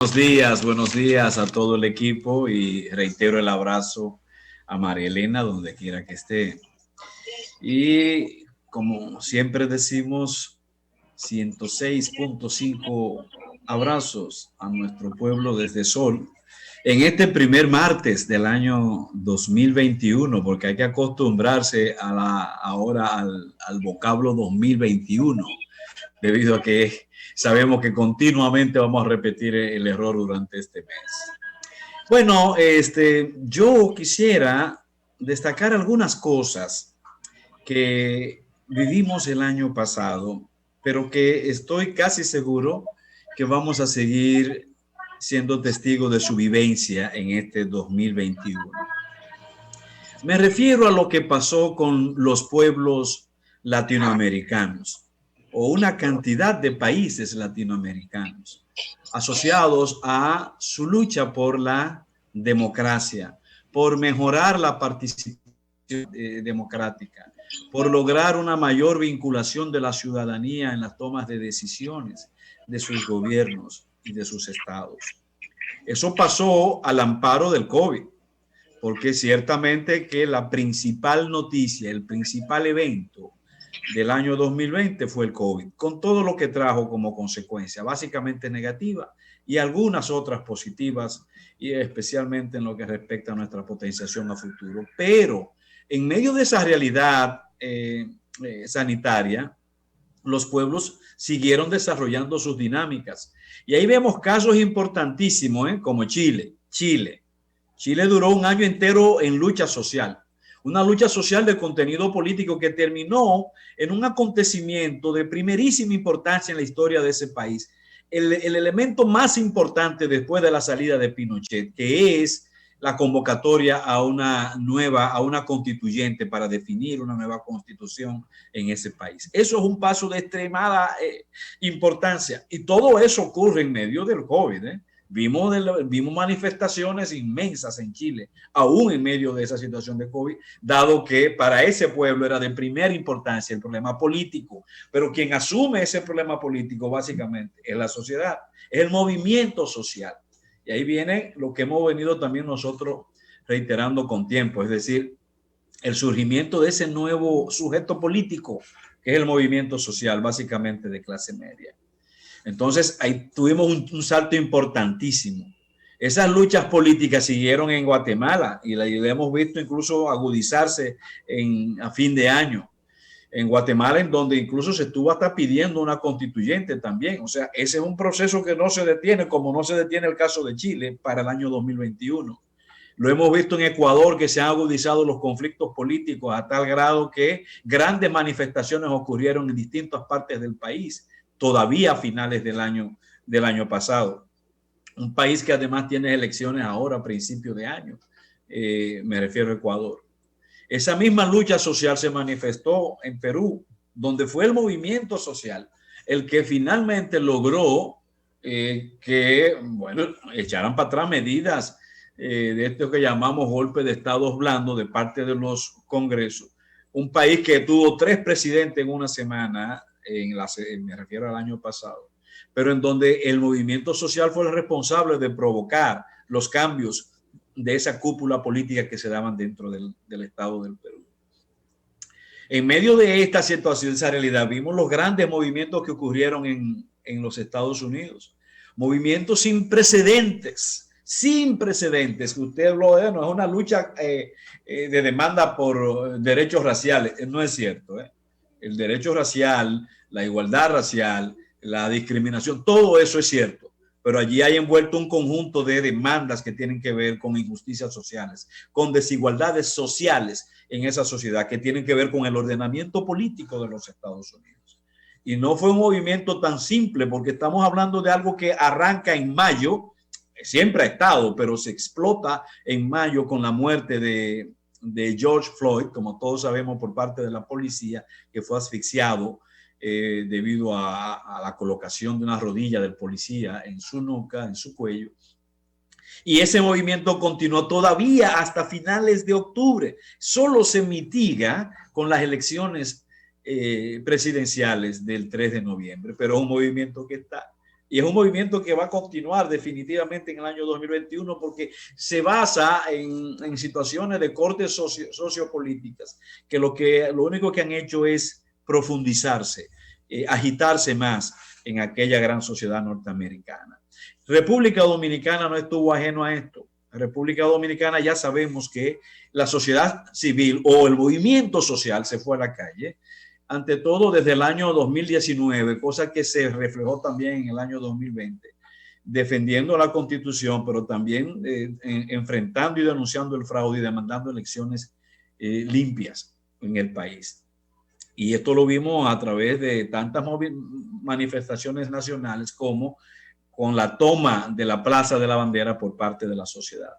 Buenos días a todo el equipo y reitero el abrazo a María Elena donde quiera que esté. Y como siempre decimos, 106.5 abrazos a nuestro pueblo desde Sol en este primer martes del año 2021, porque hay que acostumbrarse ahora al vocablo 2021, debido a que sabemos que continuamente vamos a repetir el error durante este mes. Bueno, yo quisiera destacar algunas cosas que vivimos el año pasado, pero que estoy casi seguro que vamos a seguir siendo testigos de su vivencia en este 2021. Me refiero a lo que pasó con los pueblos latinoamericanos o una cantidad de países latinoamericanos asociados a su lucha por la democracia, por mejorar la participación democrática, por lograr una mayor vinculación de la ciudadanía en las tomas de decisiones de sus gobiernos y de sus estados. Eso pasó al amparo del COVID, porque ciertamente que la principal noticia, el principal evento del año 2020 fue el COVID, con todo lo que trajo como consecuencia, básicamente negativa y algunas otras positivas, y especialmente en lo que respecta a nuestra potenciación a futuro. Pero en medio de esa realidad sanitaria, los pueblos siguieron desarrollando sus dinámicas. Y ahí vemos casos importantísimos, como Chile. Chile duró un año entero en lucha social, una lucha social de contenido político que terminó en un acontecimiento de primerísima importancia en la historia de ese país. El elemento más importante después de la salida de Pinochet, que es la convocatoria a una constituyente para definir una nueva constitución en ese país. Eso es un paso de extremada importancia y todo eso ocurre en medio del COVID. Vimos manifestaciones inmensas en Chile, aún en medio de esa situación de COVID, dado que para ese pueblo era de primera importancia el problema político. Pero quien asume ese problema político básicamente es la sociedad, es el movimiento social. Y ahí viene lo que hemos venido también nosotros reiterando con tiempo, es decir, el surgimiento de ese nuevo sujeto político, que es el movimiento social, básicamente de clase media. Entonces, ahí tuvimos un salto importantísimo. Esas luchas políticas siguieron en Guatemala y la hemos visto incluso agudizarse a fin de año. En Guatemala, en donde incluso se estuvo hasta pidiendo una constituyente también. O sea, ese es un proceso que no se detiene, como no se detiene el caso de Chile para el año 2021. Lo hemos visto en Ecuador, que se han agudizado los conflictos políticos a tal grado que grandes manifestaciones ocurrieron en distintas partes del país, todavía a finales del año pasado. Un país que además tiene elecciones ahora a principios de año, me refiero a Ecuador. Esa misma lucha social se manifestó en Perú, donde fue el movimiento social el que finalmente logró que, bueno, echaran para atrás medidas de esto que llamamos golpe de estados blandos de parte de los congresos. Un país que tuvo 3 presidentes en una semana, me refiero al año pasado, pero en donde el movimiento social fue el responsable de provocar los cambios de esa cúpula política que se daban dentro del Estado del Perú. En medio de esta situación, esa realidad, vimos los grandes movimientos que ocurrieron en los Estados Unidos. Movimientos sin precedentes, que usted lo ve, no es una lucha de demanda por derechos raciales, no es cierto. El derecho racial, la igualdad racial, la discriminación, todo eso es cierto, pero allí hay envuelto un conjunto de demandas que tienen que ver con injusticias sociales, con desigualdades sociales en esa sociedad, que tienen que ver con el ordenamiento político de los Estados Unidos. Y no fue un movimiento tan simple, porque estamos hablando de algo que arranca en mayo, siempre ha estado, pero se explota en mayo con la muerte de George Floyd, como todos sabemos, por parte de la policía, que fue asfixiado debido a la colocación de una rodilla del policía en su nuca, en su cuello. Y ese movimiento continuó todavía hasta finales de octubre. Solo se mitiga con las elecciones presidenciales del 3 de noviembre, pero es un movimiento que está. Y es un movimiento que va a continuar definitivamente en el año 2021 porque se basa en situaciones de corte sociopolíticas que lo único que han hecho es profundizarse, agitarse más en aquella gran sociedad norteamericana. República Dominicana no estuvo ajeno a esto. República Dominicana ya sabemos que la sociedad civil o el movimiento social se fue a la calle, ante todo desde el año 2019, cosa que se reflejó también en el año 2020, defendiendo la Constitución, pero también enfrentando y denunciando el fraude y demandando elecciones limpias en el país. Y esto lo vimos a través de tantas manifestaciones nacionales como con la toma de la Plaza de la Bandera por parte de la sociedad.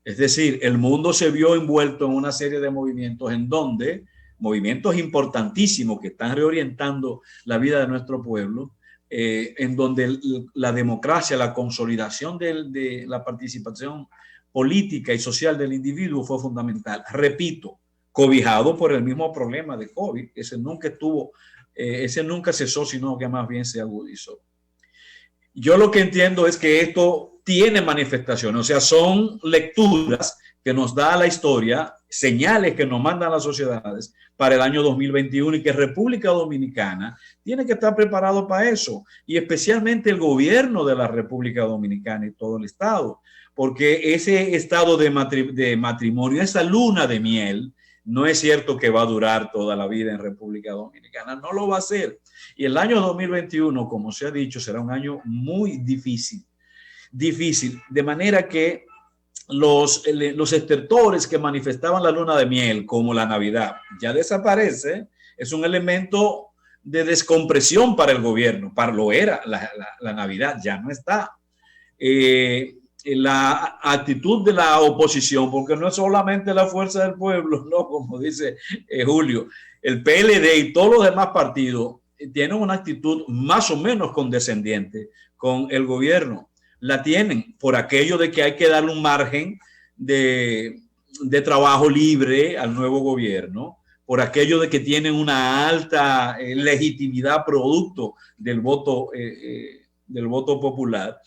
Es decir, el mundo se vio envuelto en una serie de movimientos en donde movimientos importantísimos que están reorientando la vida de nuestro pueblo, en donde la democracia, la consolidación de la participación política y social del individuo fue fundamental. Repito, cobijado por el mismo problema de COVID, ese nunca cesó, sino que más bien se agudizó. Yo lo que entiendo es que esto tiene manifestaciones, o sea, son lecturas que nos da la historia, señales que nos mandan las sociedades para el año 2021 y que República Dominicana tiene que estar preparado para eso, y especialmente el gobierno de la República Dominicana y todo el Estado, porque ese estado de matrimonio, esa luna de miel, no es cierto que va a durar toda la vida en República Dominicana, no lo va a hacer. Y el año 2021, como se ha dicho, será un año muy difícil, de manera que los estertores que manifestaban la luna de miel, como la Navidad, ya desaparece. Es un elemento de descompresión para el gobierno. Para lo era la Navidad, ya no está. La actitud de la oposición, porque no es solamente la fuerza del pueblo, no, como dice Julio, el PLD y todos los demás partidos tienen una actitud más o menos condescendiente con el gobierno. La tienen por aquello de que hay que darle un margen de trabajo libre al nuevo gobierno, por aquello de que tienen una alta legitimidad producto del voto popular,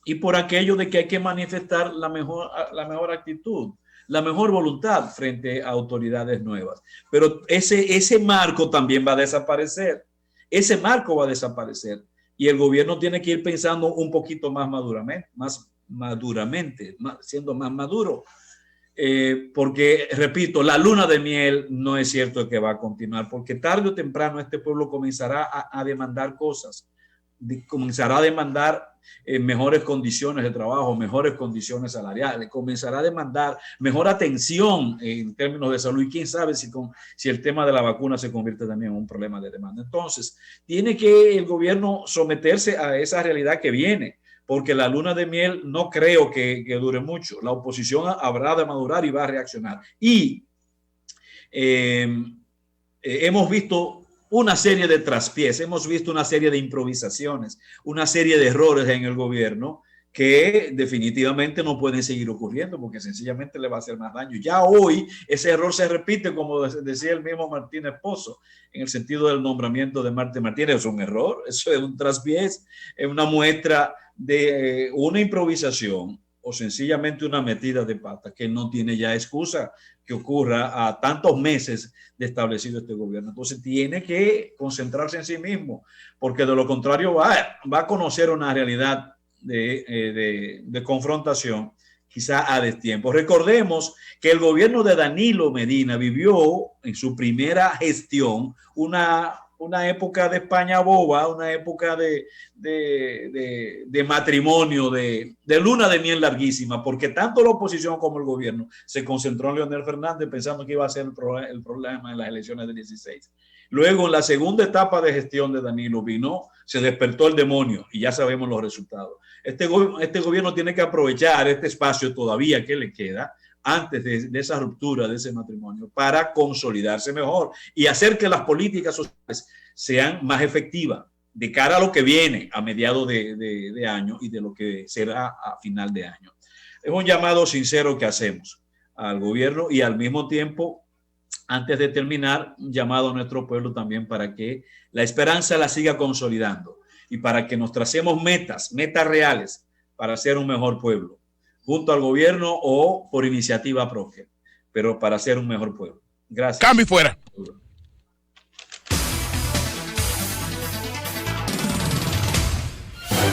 y por aquello de que hay que manifestar la mejor actitud, la mejor voluntad frente a autoridades nuevas. Pero ese marco también va a desaparecer. Ese marco va a desaparecer. Y el gobierno tiene que ir pensando un poquito más maduramente, siendo más maduro. Porque, repito, la luna de miel no es cierto que va a continuar, porque tarde o temprano este pueblo comenzará a demandar cosas, comenzará a demandar mejores condiciones de trabajo, mejores condiciones salariales, comenzará a demandar mejor atención en términos de salud, y quién sabe si el tema de la vacuna se convierte también en un problema de demanda. Entonces, tiene que el gobierno someterse a esa realidad que viene, porque la luna de miel no creo que dure mucho. La oposición habrá de madurar y va a reaccionar. Y hemos visto una serie de traspiés, hemos visto una serie de improvisaciones, una serie de errores en el gobierno que definitivamente no pueden seguir ocurriendo porque sencillamente le va a hacer más daño. Ya hoy ese error se repite, como decía el mismo Martínez Pozo, en el sentido del nombramiento de Marte Martínez. Es un error, eso es un traspiés, es una muestra de una improvisación o sencillamente una metida de pata que no tiene ya excusa que ocurra a tantos meses de establecido este gobierno. Entonces tiene que concentrarse en sí mismo, porque de lo contrario va a conocer una realidad de confrontación quizá a destiempo. Recordemos que el gobierno de Danilo Medina vivió en su primera gestión una época de España boba, una época de matrimonio, de luna de miel larguísima, porque tanto la oposición como el gobierno se concentró en Leonel Fernández pensando que iba a ser el problema en las elecciones del 16. Luego, en la segunda etapa de gestión de Danilo se despertó el demonio y ya sabemos los resultados. Este gobierno tiene que aprovechar este espacio todavía que le queda antes de esa ruptura, de ese matrimonio, para consolidarse mejor y hacer que las políticas sociales sean más efectivas de cara a lo que viene a mediados de año y de lo que será a final de año. Es un llamado sincero que hacemos al gobierno y al mismo tiempo, antes de terminar, un llamado a nuestro pueblo también para que la esperanza la siga consolidando. y para que nos tracemos metas reales para ser un mejor pueblo, junto al gobierno o por iniciativa propia, pero para ser un mejor pueblo. Gracias. Cambio y fuera.